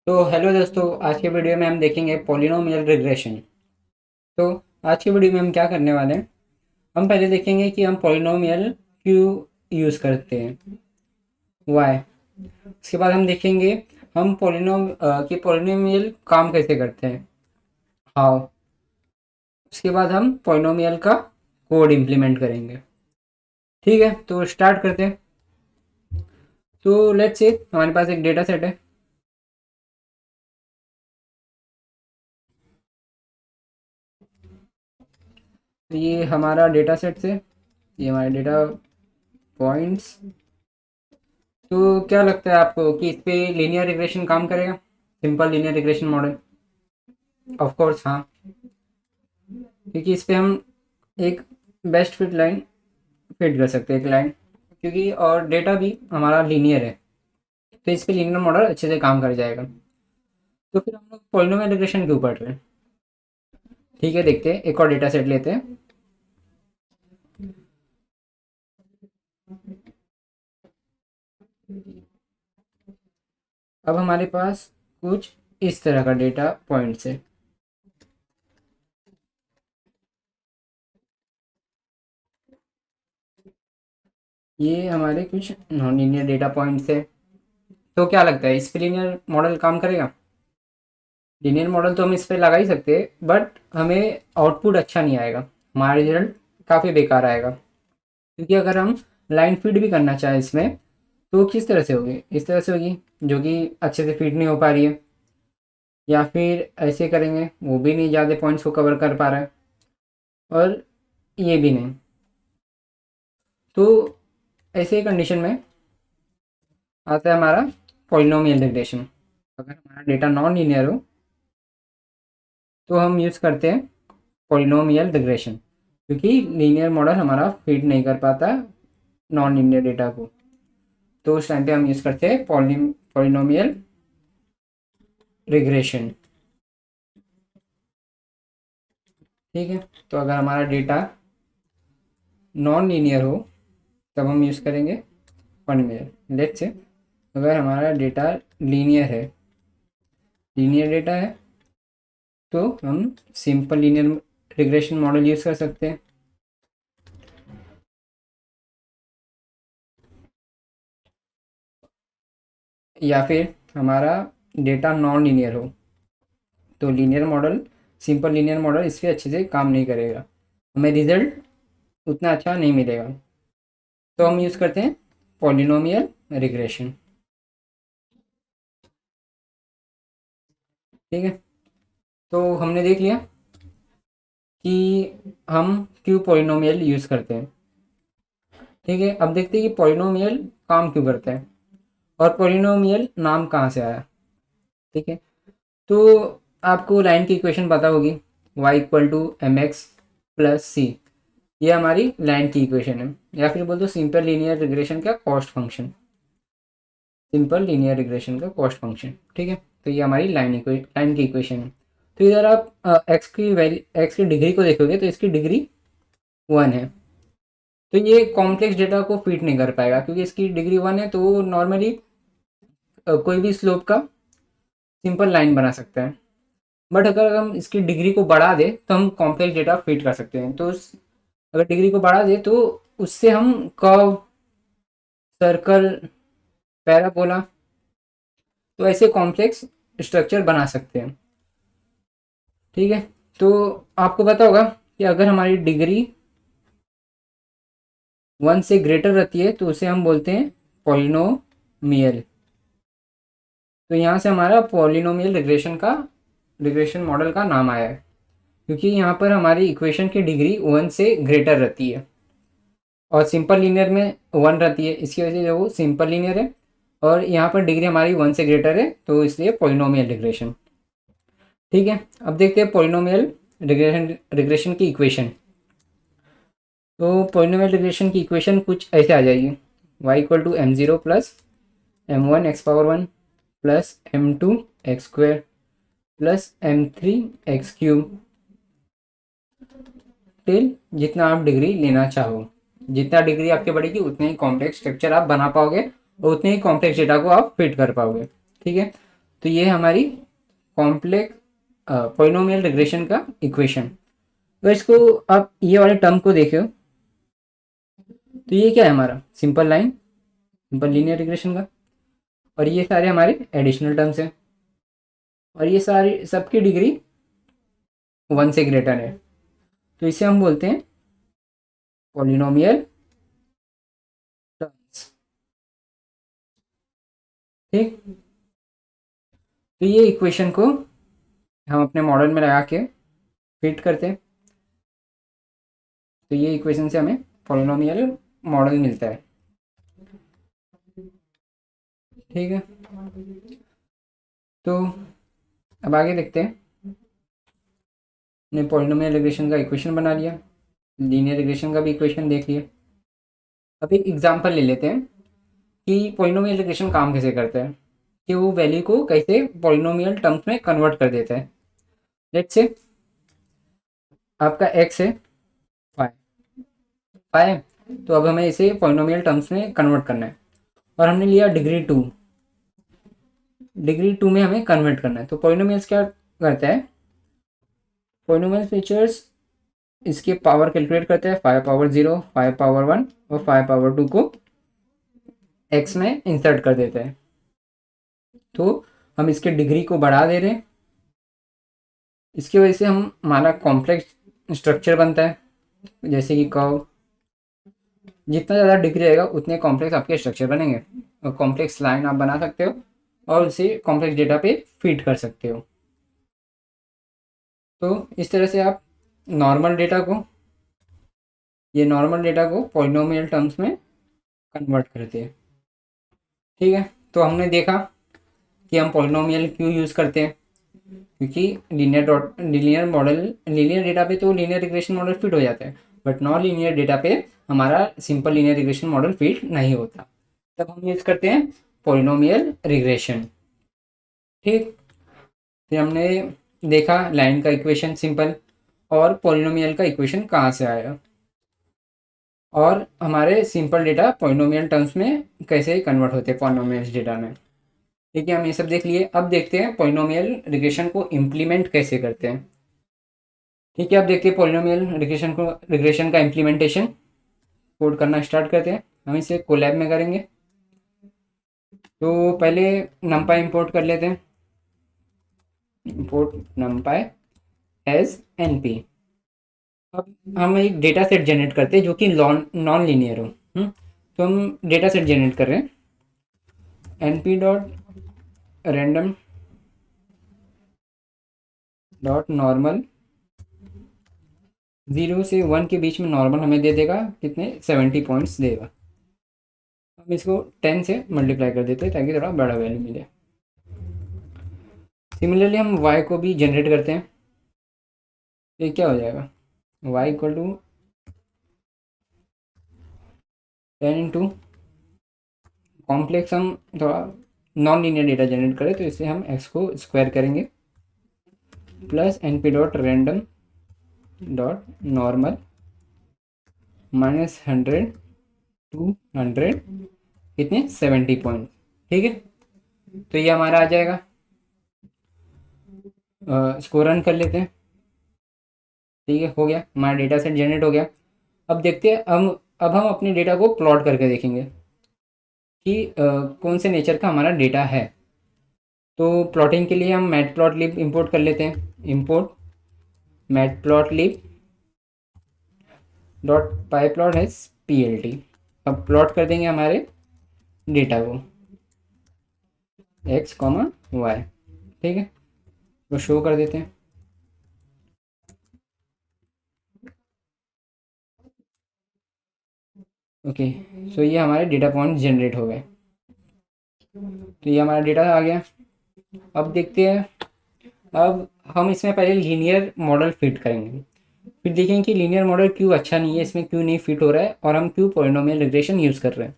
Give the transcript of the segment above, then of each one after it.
तो हेलो दोस्तों, आज के वीडियो में हम देखेंगे पॉलिनोमियल रिग्रेशन। तो आज के वीडियो में हम क्या करने वाले हैं, हम पहले देखेंगे कि हम पॉलिनोमियल क्यों यूज़ करते हैं, वाई। उसके बाद हम देखेंगे हम कि पॉलिनोमियल काम कैसे करते हैं, हाउ। उसके बाद हम पॉलिनोमियल का कोड इम्प्लीमेंट करेंगे। ठीक है, तो स्टार्ट करते हैं। तो लेट्स से हमारे पास एक डेटा सेट है। तो ये हमारा डेटा सेट से, ये हमारे डेटा पॉइंट्स। तो क्या लगता है आपको कि इस पे लीनियर रिग्रेशन काम करेगा, simple linear regression model? Of course हाँ, क्योंकि इस पे हम एक बेस्ट फिट लाइन फिट कर सकते हैं, एक लाइन, क्योंकि और डेटा भी हमारा लीनियर है, तो इस पे लीनियर मॉडल अच्छे से काम कर जाएगा। तो फिर हम लोग पॉलिनोमियल रिग्रेशन क्यों पढ़ रहे हैं? ठीक है, देखते हैं, एक और डेटा सेट लेते हैं। अब हमारे पास कुछ इस तरह का डेटा पॉइंट्स है। ये हमारे कुछ नॉन लीनियर डेटा पॉइंट्स है। तो क्या लगता है, इस पे लीनियर मॉडल काम करेगा? लीनियर मॉडल तो हम इस पे लगा ही सकते हैं, बट हमें आउटपुट अच्छा नहीं आएगा, हमारा रिजल्ट काफ़ी बेकार आएगा। क्योंकि अगर हम लाइन फीड भी करना चाहें इसमें, तो किस तरह से होगी? इस तरह से होगी, जो कि अच्छे से फीड नहीं हो पा रही है। या फिर ऐसे करेंगे, वो भी नहीं ज़्यादा पॉइंट्स को कवर कर पा रहा है, और ये भी नहीं। तो ऐसे कंडीशन में आता है हमारा पॉलिनोमियल रिग्रेशन। अगर हमारा डेटा नॉन लीनियर हो, तो हम यूज़ करते हैं पॉलिनोमियल रिग्रेशन, क्योंकि लीनियर मॉडल हमारा फिट नहीं कर पाता नॉन लीनियर डेटा को। तो उस टाइम पे हम यूज़ करते हैं पॉलिनोमियल रिग्रेशन। ठीक है, तो अगर हमारा डेटा नॉन लीनियर हो, तब हम यूज़ करेंगे पॉलिनोमियल। लेट्स से अगर हमारा डेटा लीनियर है, लीनियर डेटा है, तो हम simple linear regression model use कर सकते हैं। या फिर हमारा डेटा नॉन लीनियर हो, तो linear model, simple linear model इस पर अच्छे से काम नहीं करेगा, हमें रिजल्ट उतना अच्छा नहीं मिलेगा। तो हम यूज़ करते हैं पॉलिनोमियल रिग्रेशन। ठीक है, तो हमने देख लिया कि हम क्यों पॉलिनोमियल यूज़ करते हैं। ठीक है, अब देखते हैं कि पॉलिनोमियल काम क्यों करता है, और पॉलिनोमियल नाम कहाँ से आया। ठीक है, तो आपको लाइन की इक्वेशन पता होगी, y equal to M X plus C. ये हमारी लाइन की इक्वेशन है, या फिर बोल दो सिंपल लीनियर रिग्रेशन का cost function, simple linear regression का कॉस्ट फंक्शन। ठीक है, तो ये हमारी लाइन की इक्वेशन है। तो इधर आप एक्स की डिग्री को देखोगे, तो इसकी डिग्री 1 है। तो ये कॉम्प्लेक्स डेटा को फिट नहीं कर पाएगा, क्योंकि इसकी डिग्री 1 है, तो नॉर्मली कोई भी स्लोप का सिंपल लाइन बना सकता है। बट अगर हम इसकी डिग्री को बढ़ा दें, तो हम कॉम्प्लेक्स डेटा फिट कर सकते हैं। तो अगर डिग्री को बढ़ा दें, तो उससे हम कर्व, सर्कल, पैराबोला, तो ऐसे कॉम्प्लेक्स स्ट्रक्चर बना सकते हैं। ठीक है, तो आपको पता होगा कि अगर हमारी डिग्री 1 से ग्रेटर रहती है, तो उसे हम बोलते हैं पॉलिनोमियल। तो यहाँ से हमारा पॉलिनोमियल रिग्रेशन मॉडल का नाम आया है, क्योंकि यहाँ पर हमारी इक्वेशन की डिग्री 1 से ग्रेटर रहती है, और सिंपल लीनियर में 1 रहती है, इसकी वजह से वो सिंपल लीनियर है। और यहाँ पर डिग्री हमारी 1 से ग्रेटर है, तो इसलिए पॉलिनोमियल रिग्रेशन। ठीक है, अब देखते हैं पॉलिनोमियल रिग्रेशन की इक्वेशन। तो पॉलिनोमियल रिग्रेशन की इक्वेशन कुछ ऐसे आ जाएगी, y equal to M zero plus M one X power 1 plus M two X square plus M three X cube, till जितना आप डिग्री लेना चाहो। जितना डिग्री आपकी बढ़ेगी, उतने ही कॉम्प्लेक्स स्ट्रक्चर आप बना पाओगे, और उतने ही कॉम्प्लेक्स डेटा को आप फिट कर पाओगे। ठीक है, तो ये हमारी कॉम्प्लेक्स पॉलिनोमियल रिग्रेशन का इक्वेशन। तो इसको आप ये वाले टर्म को देखो, तो ये क्या है हमारा simple line, simple linear regression का, और ये सारे हमारे एडिशनल टर्म्स हैं, और ये सारी सबकी डिग्री 1 से ग्रेटर है। तो इसे हम बोलते हैं पॉलिनोमियल टर्म्स। ठीक, तो ये इक्वेशन को हम अपने मॉडल में लगा के फिट करते हैं, तो ये इक्वेशन से हमें पॉलिनोमियल मॉडल मिलता है। ठीक है, तो अब आगे देखते हैं। हमने पॉलिनोमियल रिग्रेशन का इक्वेशन बना लिया, लीनियर रिग्रेशन का भी इक्वेशन देख लिया। अब एक एग्जांपल ले लेते हैं कि पॉलिनोमियल रिग्रेशन काम कैसे करता है, कि वो वैल्यू को कैसे पॉलिनोमियल टर्म्स में कन्वर्ट कर देता है। लेट्स से आपका x है 5, तो अब हमें इसे पॉलिनोमियल टर्म्स में कन्वर्ट करना है, और हमने लिया डिग्री 2 में हमें कन्वर्ट करना है। तो पॉलिनोमियल्स क्या करता है, पॉलिनोमियल फीचर्स इसके पावर कैलकुलेट करते हैं, 5 पावर 0, 5 पावर 1 और 5 पावर 2 को x में इंसर्ट कर देते हैं। तो हम इसके डिग्री को बढ़ा दे रहे हैं, इसकी वजह से हम हमारा कॉम्प्लेक्स स्ट्रक्चर बनता है, जैसे कि कर्व। जितना ज़्यादा डिग्री रहेगा उतने कॉम्प्लेक्स आपके स्ट्रक्चर बनेंगे, और कॉम्प्लेक्स लाइन आप बना सकते हो और उसे कॉम्प्लेक्स डेटा पे फीड कर सकते हो। तो इस तरह से आप नॉर्मल डेटा को पॉलिनोमियल टर्म्स में कन्वर्ट करते हैं। ठीक है, तो हमने देखा कि हम पॉलिनोमियल क्यों यूज़ करते हैं, क्योंकि लीनियर डेटा पे तो लीनियर रिग्रेशन मॉडल फिट हो जाता है, बट नॉन लीनियर डेटा पे हमारा simple linear regression model fit नहीं होता, तब हम यूज़ करते हैं पॉलिनोमियल रिग्रेशन। ठीक, फिर हमने देखा लाइन का इक्वेशन सिंपल, और पॉलिनोमियल का इक्वेशन कहाँ से आया, और हमारे सिंपल डेटा पॉलिनोमियल टर्म्स में कैसे कन्वर्ट होते हैं पॉलिनोमियल डेटा में। ठीक है, हम ये सब देख लिए। अब देखते हैं पॉलिनोमियल रिग्रेशन को इम्प्लीमेंट कैसे करते हैं। ठीक है, अब देखते हैं पॉलिनोमियल रिग्रेशन का इम्प्लीमेंटेशन कोड करना स्टार्ट करते हैं। हम इसे कोलैब में करेंगे, तो पहले numpy इंपोर्ट कर लेते हैं, इंपोर्ट numpy एज np। अब हम एक डेटा सेट जनरेट करते हैं जो कि नॉन लीनियर हो। तो हम डेटा सेट जनरेट कर रहे हैं, np dot random dot normal, 0 से 1 के बीच में नॉर्मल हमें दे देगा कितने 70 पॉइंट्स देगा। हम इसको 10 से मल्टीप्लाई कर देते हैं ताकि थोड़ा बड़ा वैल्यू मिले। सिमिलरली हम y को भी जनरेट करते हैं, ये क्या हो जाएगा y equal to 10 into complex, हम थोड़ा नॉन लीनियर डेटा जनरेट करें तो इससे हम x को स्क्वायर करेंगे, plus np dot random dot normal -100 to 100 कितने 70 पॉइंट। ठीक है, तो ये हमारा आ जाएगा। इसको रन कर लेते हैं। ठीक है, हो गया, हमारा डेटा सेट जनरेट हो गया। अब देखते हैं अब हम अपने डेटा को प्लॉट करके देखेंगे कि कौन से नेचर का हमारा डेटा है। तो प्लॉटिंग के लिए हम मैटप्लॉटलिब इंपोर्ट कर लेते हैं, import matplotlib dot pyplot has plt। अब प्लॉट कर देंगे हमारे डेटा को x, y। ठीक है, तो शो कर देते हैं। ओके, सो ये हमारे डेटा पॉइंट जनरेट हो गए, तो ये हमारा डेटा आ गया। अब देखते हैं, अब हम इसमें पहले लीनियर मॉडल फिट करेंगे, फिर देखेंगे कि लीनियर मॉडल क्यों अच्छा नहीं है, इसमें क्यों नहीं फिट हो रहा है, और हम क्यों पॉलिनोमियल रिग्रेशन यूज़ कर रहे हैं।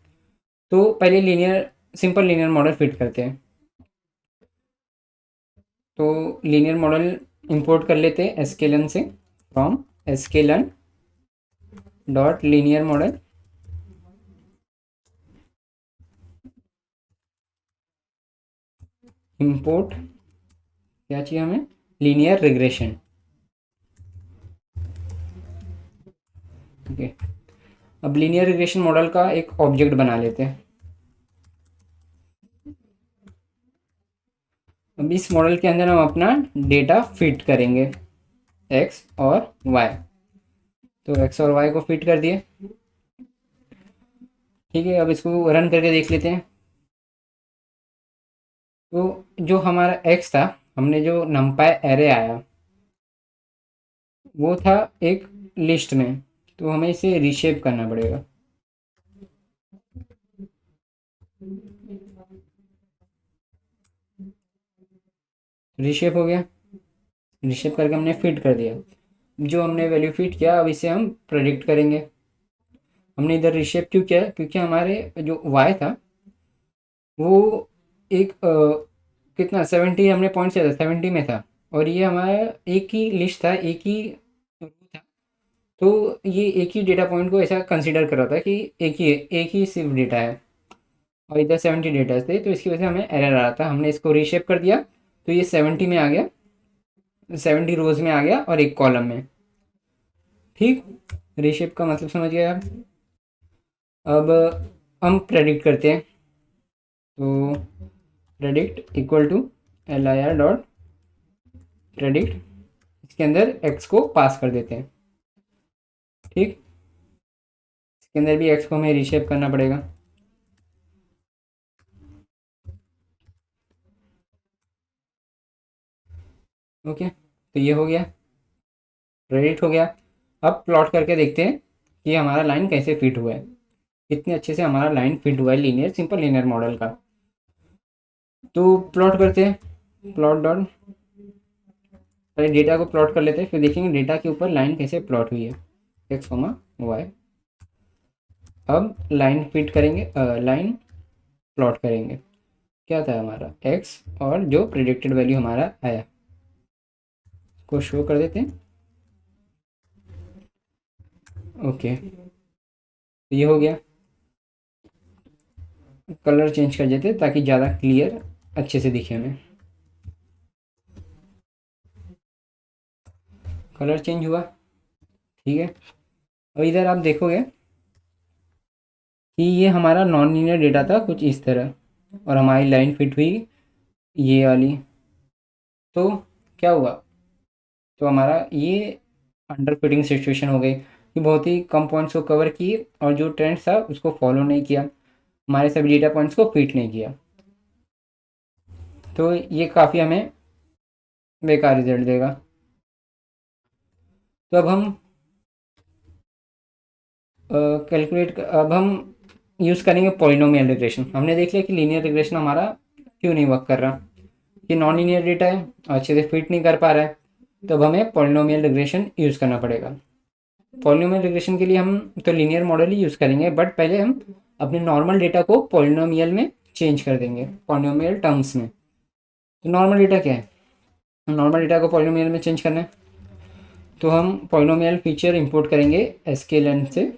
तो पहले सिंपल लीनियर मॉडल फिट करते हैं। तो लीनियर मॉडल इंपोर्ट कर लेते हैं sklearn से, from sklearn dot linear model, import क्या चाहिए हमें, लीनियर रिग्रेशन। ओके, अब लीनियर रिग्रेशन मॉडल का एक ऑब्जेक्ट बना लेते हैं। अब इस मॉडल के अंदर हम अपना डेटा फिट करेंगे, एक्स और वाई। तो एक्स और वाई को फिट कर दिए। ठीक है, अब इसको रन करके देख लेते हैं। तो जो हमारा एक्स था, हमने जो नमपाई एरे आया वो था एक लिस्ट में, तो हमें इसे रीशेप करना पड़ेगा। रीशेप हो गया, रीशेप करके हमने फिट कर दिया। जो हमने वैल्यू फिट किया अब इसे हम प्रेडिक्ट करेंगे। हमने इधर रीशेप क्यों किया, क्योंकि हमारे जो वाई था वो एक कितना 70 हमने पॉइंट किया था, 70 में था, और ये हमारा एक ही लिस्ट था, एक ही row था। तो ये एक ही डेटा पॉइंट को ऐसा कंसिडर कर रहा था कि एक ही सिर्फ डेटा है, और इधर 70 डेटा थे, तो इसकी वजह से हमें एरर आ रहा था। हमने इसको रीशेप कर दिया, तो ये 70 में आ गया, 70 रोज में आ गया और एक कॉलम में। ठीक, रीशेप का मतलब समझ गए आप। अब हम प्रेडिक्ट करते हैं। तो predict equal to lir dot predict, इसके अंदर x को पास कर देते हैं। ठीक, इसके अंदर भी x को हमें रीशेप करना पड़ेगा। ओके, तो ये हो गया, प्रेडिक्ट हो गया। अब प्लॉट करके देखते हैं कि हमारा लाइन कैसे फिट हुआ है, कितने अच्छे से हमारा लाइन फिट हुआ है लीनियर, सिंपल लीनियर मॉडल का। तो प्लॉट करते हैं, प्लॉट डॉट, पहले डेटा को प्लॉट कर लेते हैं, फिर देखेंगे डेटा के ऊपर लाइन कैसे प्लॉट हुई है, एक्स कॉमा वाई। अब लाइन फिट करेंगे, लाइन प्लॉट करेंगे। क्या था हमारा एक्स और जो प्रिडिक्टेड वैल्यू हमारा आया को शो कर देते हैं। ओके, तो ये हो गया। कलर चेंज कर देते ताकि ज़्यादा क्लियर अच्छे से दिखे हमें। कलर चेंज हुआ, ठीक है। और इधर आप देखोगे कि ये हमारा नॉन लीनियर डेटा था कुछ इस तरह, और हमारी लाइन फिट हुई ये वाली। तो क्या हुआ, तो हमारा ये अंडर फिटिंग सिचुएशन हो गई कि बहुत ही कम पॉइंट्स को कवर किए और जो ट्रेंड था उसको फॉलो नहीं किया, हमारे सभी डेटा पॉइंट्स को फिट नहीं किया। तो ये काफ़ी हमें बेकार रिजल्ट देगा। तो अब हम कैलकुलेट, अब हम यूज़ करेंगे पॉलिनोमियल रिग्रेशन। हमने देख लिया कि लीनियर रिग्रेशन हमारा क्यों नहीं वर्क कर रहा, कि नॉन लीनियर डेटा है, अच्छे से फिट नहीं कर पा रहा है। तो अब हमें पॉलिनोमियल रिग्रेशन यूज़ करना पड़ेगा। पॉलिनोमियल रिग्रेशन के लिए हम तो लीनियर मॉडल ही यूज़ करेंगे, बट पहले हम अपने नॉर्मल डेटा को पॉलिनोमियल में चेंज कर देंगे, पॉलिनोमियल टर्म्स में। तो नॉर्मल डेटा क्या है, नॉर्मल डेटा को पॉलिनोमियल में चेंज करना है, तो हम पॉलिनोमियल फीचर इंपोर्ट करेंगे sklearn से।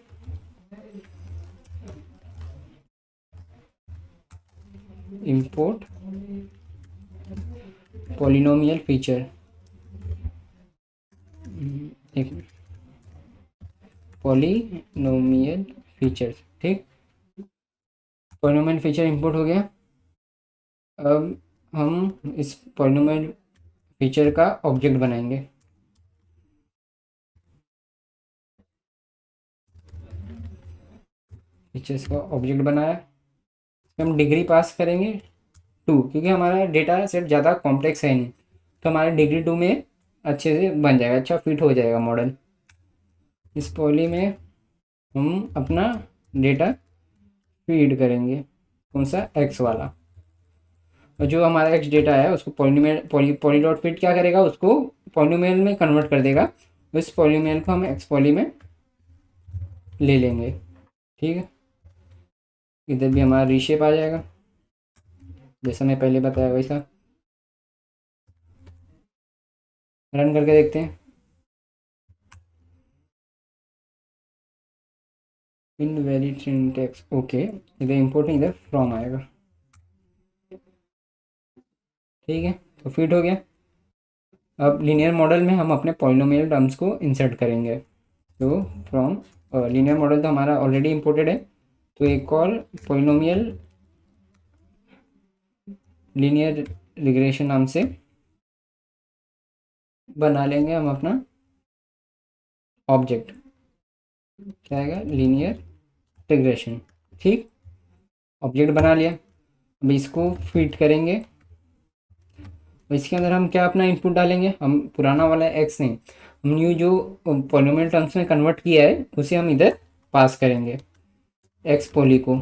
इंपोर्ट पॉलिनोमियल फीचर, एक पॉलिनोमियल फीचर। ठीक, पॉलिनोमियल फीचर इंपोर्ट हो गया। अब हम इस पॉलिनोमियल फीचर का ऑब्जेक्ट बनाएंगे। फीचर्स का ऑब्जेक्ट बनाया, हम डिग्री पास करेंगे 2, क्योंकि हमारा डेटा सेट ज़्यादा कॉम्प्लेक्स है नहीं, तो हमारे डिग्री 2 में अच्छे से बन जाएगा, अच्छा फिट हो जाएगा मॉडल। इस पॉली में हम अपना डेटा फीड करेंगे, कौन सा, एक्स वाला। और जो हमारा एक्स डेटा है उसको पॉलिनोमियल पॉलीडॉट फिट क्या करेगा, उसको पॉलिनोमियल में कन्वर्ट कर देगा। इस पॉलिनोमियल को हम एक्स पॉली में ले लेंगे। ठीक है, इधर भी हमारा रीशेप आ जाएगा जैसा मैं पहले बताया वैसा। रन करके देखते हैं। इनवैलिड सिंटैक्स, ओके, इधर इंपोर्ट नहीं, इधर फ्रॉम आएगा। ठीक है, तो फिट हो गया। अब लीनियर मॉडल में हम अपने पॉलिनोमियल टर्म्स को इंसर्ट करेंगे। तो फ्रॉम लीनियर मॉडल तो हमारा ऑलरेडी इंपोर्टेड है, तो एक और पॉलिनोमियल लीनियर रिग्रेशन नाम से बना लेंगे हम अपना ऑब्जेक्ट। क्या आएगा? Linear regression. ठीक, ऑब्जेक्ट बना लिया। अब इसको फिट करेंगे। इसके अंदर हम क्या अपना इनपुट डालेंगे? हम पुराना वाला एक्स नहीं, हम न्यू जो पॉलिनोमियल टर्म्स में कन्वर्ट किया है उसे हम इधर पास करेंगे, एक्स पोली को,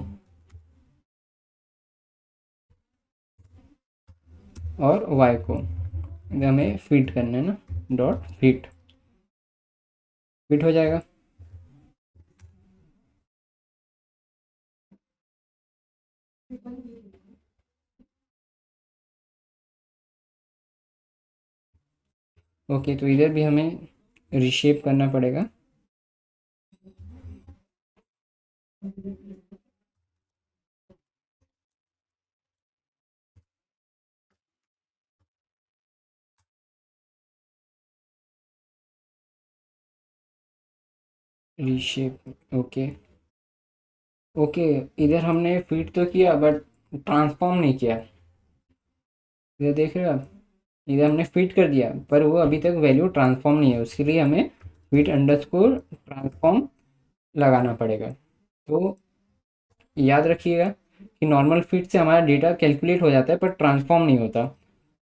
और वाई को हमें फिट करना है ना, डॉट फिट। फिट हो जाएगा। ओके, तो इधर भी हमें रिशेप करना पड़ेगा। रिशेप, ओके। ओके, इधर हमने फिट तो किया बट ट्रांसफॉर्म नहीं किया। इधर देख रहे हो आप, इधर हमने फिट कर दिया पर वो अभी तक वैल्यू ट्रांसफॉर्म नहीं है, उसके लिए हमें फिट अंडरस्कोर ट्रांसफॉर्म लगाना पड़ेगा। तो याद रखिएगा कि नॉर्मल फिट से हमारा डेटा कैलकुलेट हो जाता है पर ट्रांसफॉर्म नहीं होता।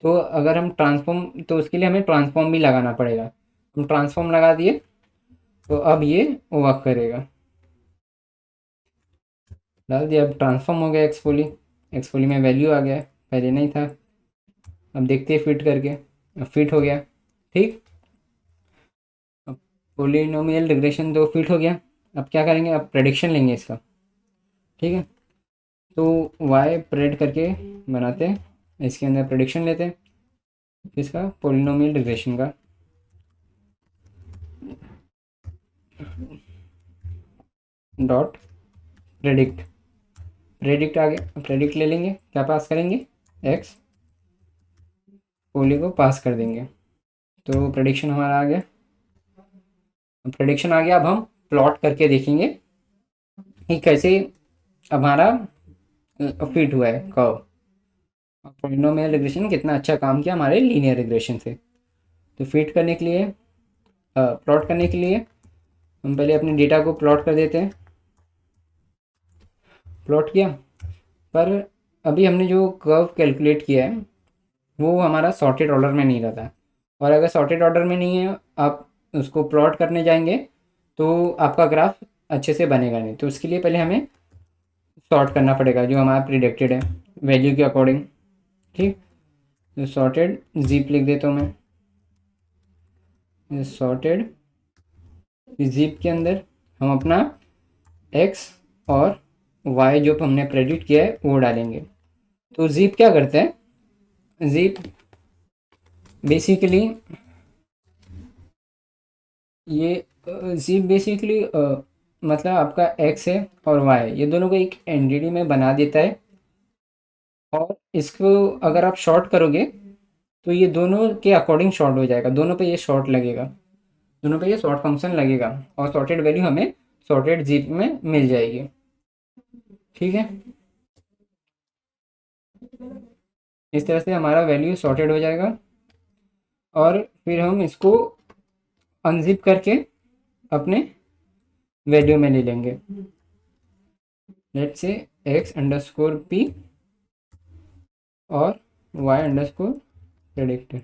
तो अगर हम ट्रांसफॉर्म, तो उसके लिए हमें ट्रांसफॉर्म भी लगाना पड़ेगा। हम ट्रांसफॉर्म लगा दिए तो अब ये वर्क करेगा। डाल दिया, अब ट्रांसफॉर्म हो गया एक्सपोली। एक्सपोली में वैल्यू आ गया, पहले नहीं था। अब देखते हैं फिट करके। अब फिट हो गया। ठीक, अब पोलिनोमियल रिग्रेशन तो फिट हो गया। अब क्या करेंगे? अब प्रेडिक्शन लेंगे इसका। ठीक है, तो वाई प्रेड करके बनाते हैं, इसके अंदर प्रेडिक्शन लेते हैं इसका, पोलिनोमियल रिग्रेशन का। Dot predict. प्रेडिक्ट आ गया, प्रेडिक्ट ले लेंगे, क्या पास करेंगे? एक्स पोली को पास कर देंगे। तो प्रेडिक्शन हमारा आ गया। प्रेडिक्शन आ गया, अब हम प्लॉट करके देखेंगे कि कैसे हमारा फिट हुआ है कर्व। पोलिनोमियल रिग्रेशन कितना अच्छा काम किया हमारे लीनियर रिग्रेशन से। तो फिट करने के लिए, प्लॉट करने के लिए हम पहले अपने डेटा को प्लॉट कर देते हैं। प्लॉट किया, पर अभी हमने जो कर्व कैलकुलेट किया है वो हमारा सॉर्टेड ऑर्डर में नहीं रहता। और अगर सॉर्टेड ऑर्डर में नहीं है, आप उसको प्लॉट करने जाएंगे तो आपका ग्राफ अच्छे से बनेगा नहीं। तो उसके लिए पहले हमें सॉर्ट करना पड़ेगा जो हमारा प्रिडिक्टेड है वैल्यू के अकॉर्डिंग। ठीक, तो सॉर्टेड जीप लिख देता हूँ मैं। सॉर्टेड जीप के अंदर हम अपना एक्स और वाई जो हमने प्रेडिक्ट किया है वो डालेंगे। तो जीप क्या करते हैं? जीप बेसिकली, ये जीप बेसिकली मतलब आपका एक्स है और वाई, ये दोनों को एक एंटिटी में बना देता है। और इसको अगर आप शॉर्ट करोगे तो ये दोनों के अकॉर्डिंग शॉर्ट हो जाएगा, दोनों पे ये शॉर्ट लगेगा, दोनों पे ये शॉर्ट फंक्शन लगेगा और सॉर्टेड वैल्यू हमें सॉर्टेड जीप में मिल जाएगी। ठीक है, इस तरह से हमारा वैल्यू सॉर्टेड हो जाएगा। और फिर हम इसको अनजिप करके अपने वैल्यू में ले लेंगे। Let's say x underscore P और वाई अंडरस्कोर प्रेडिक्ट।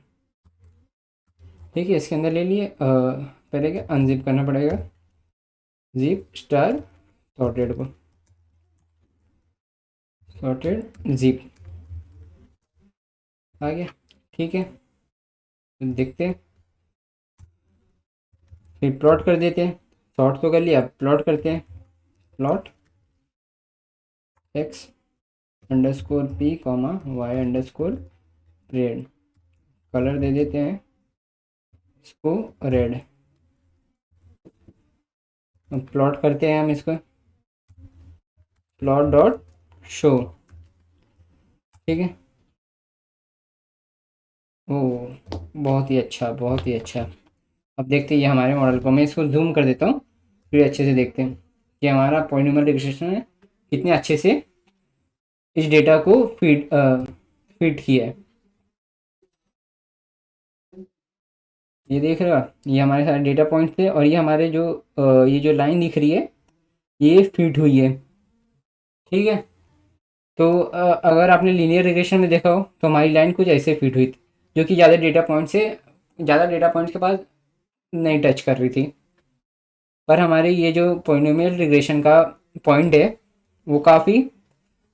ठीक है, इसके अंदर ले लिए। पहले क्या अनजिप करना पड़ेगा, जिप स्टार सॉर्टेड को, सॉर्टेड जिप आ गया। ठीक है, तो देखते हैं, फिर प्लॉट कर देते हैं। सॉर्ट तो कर लिया, प्लॉट करते हैं। Plot X underscore P comma Y underscore red, colour दे देते हैं इसको रेड। अब प्लॉट करते हैं हम इसको, प्लॉट डॉट शो। ठीक है, ओह, बहुत ही अच्छा, बहुत ही अच्छा। अब देखते हैं ये हमारे मॉडल को, मैं इसको जूम कर देता हूँ, फिर अच्छे से देखते हैं कि हमारा पॉलिनोमियल रिग्रेशन ने कितने अच्छे से इस डेटा को फीड किया है। ये देख रहे हो आप? ये हमारे सारे डेटा पॉइंट्स थे, और ये हमारे जो ये जो लाइन दिख रही है ये फिट हुई है। ठीक है। तो अगर आपने लीनियर रिग्रेशन में देखा हो तो हमारी लाइन कुछ ऐसे फिट हुई थी, जो कि ज़्यादा डेटा पॉइंट्स के पास नहीं टच कर रही थी। पर हमारे ये जो पॉलिनोमियल रिग्रेशन का पॉइंट है वो काफ़ी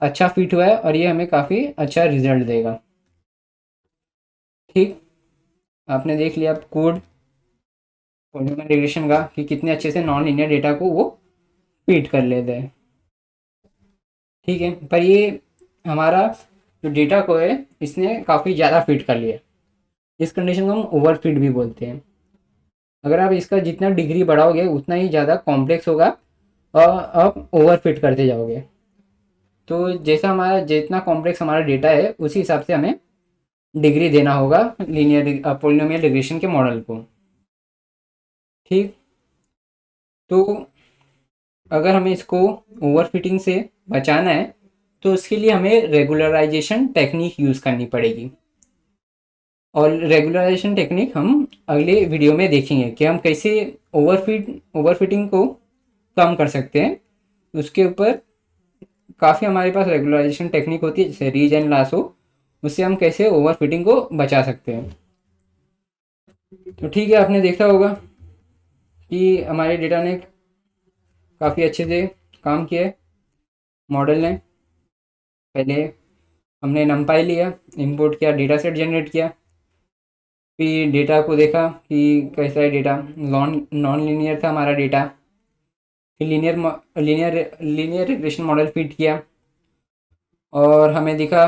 अच्छा फिट हुआ है, और ये हमें काफ़ी अच्छा रिजल्ट देगा। ठीक। आपने देख लिया कोड पॉलिनोमियल रिग्रेशन का कि कितने अच्छे से नॉन लीनियर डेटा को वो फीड कर लेते हैं। ठीक है। पर ये हमारा जो डेटा को है इसने काफ़ी ज़्यादा फिट कर लिया। इस कंडीशन को हम ओवर फिट भी बोलते हैं। अगर आप इसका जितना डिग्री बढ़ाओगे उतना ही ज़्यादा कॉम्प्लेक्स होगा, और आप ओवर फिट करते जाओगे। तो जैसा हमारा जितना कॉम्प्लेक्स हमारा डेटा है उसी हिसाब से हमें डिग्री देना होगा लीनियर पॉलिनोमियल रिग्रेशन के मॉडल को। ठीक। तो अगर हमें इसको ओवरफिटिंग से बचाना है तो उसके लिए हमें रेगुलराइजेशन टेक्निक यूज़ करनी पड़ेगी। और रेगुलराइजेशन टेक्निक हम अगले वीडियो में देखेंगे कि हम कैसे ओवरफिटिंग को कम कर सकते हैं। उसके ऊपर काफ़ी हमारे पास रेगुलराइजेशन टेक्निक होती है, जैसे रीज एंड लासो, उससे हम कैसे ओवरफिटिंग को बचा सकते हैं। तो ठीक है, आपने देखा होगा कि हमारे डेटा ने काफ़ी अच्छे से काम किया है। मॉडल ने पहले हमने नमपाई लिया, इंपोर्ट किया, डेटा सेट जनरेट किया, फिर डेटा को देखा कि कैसा है डेटा। नॉन नॉन लीनियर था हमारा डेटा, फिर लीनियर रिग्रेशन मॉडल फिट किया, और हमें दिखा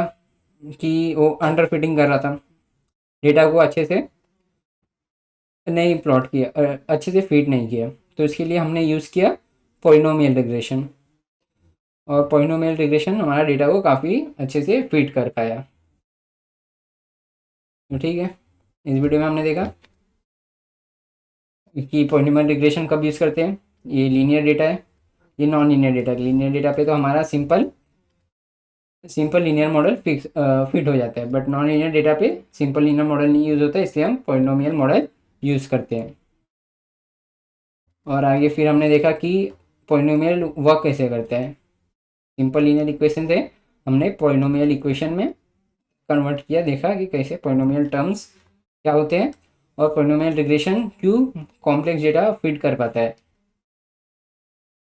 कि वो अंडर फिटिंग कर रहा था, डेटा को अच्छे से नहीं प्लॉट किया, अच्छे से फिट नहीं किया। तो इसके लिए हमने यूज़ किया पॉलिनोमियल रिग्रेशन, और पॉलिनोमियल रिग्रेशन हमारा डेटा को काफ़ी अच्छे से फिट कर पाया। तो ठीक है, इस वीडियो में हमने देखा कि पॉलिनोमियल रिग्रेशन कब यूज़ करते हैं। ये लीनियर डेटा है, ये non linear data. Linear data पे तो हमारा simple simple linear model fit हो जाता है, बट नॉन लीनियर डेटा पे सिंपल लीनियर मॉडल नहीं यूज़ होता, इसलिए हम पॉलिनोमियल मॉडल यूज़ करते हैं। और आगे फिर हमने देखा कि पॉलिनोमियल वर्क कैसे करता है। सिंपल लीनियर इक्वेशन से हमने पॉलिनोमियल इक्वेशन में कन्वर्ट किया, देखा कि कैसे पॉलिनोमियल टर्म्स क्या होते हैं, और पॉलिनोमियल रिग्रेशन क्यों कॉम्प्लेक्स डेटा फिट कर पाता है।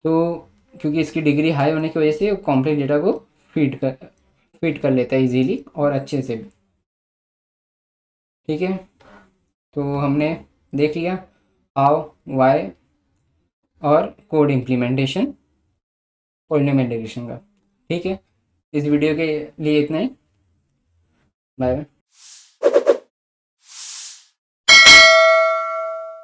तो क्योंकि इसकी डिग्री हाई होने की वजह से कॉम्प्लेक्स डेटा को फिट कर लेता है इजीली और अच्छे से भी। ठीक है। तो हमने देख लिया हाउ, वाई और कोड इम्प्लीमेंटेशन पॉलिनोमियल रिग्रेशन का। ठीक है, इस वीडियो के लिए इतना ही। Bye bye.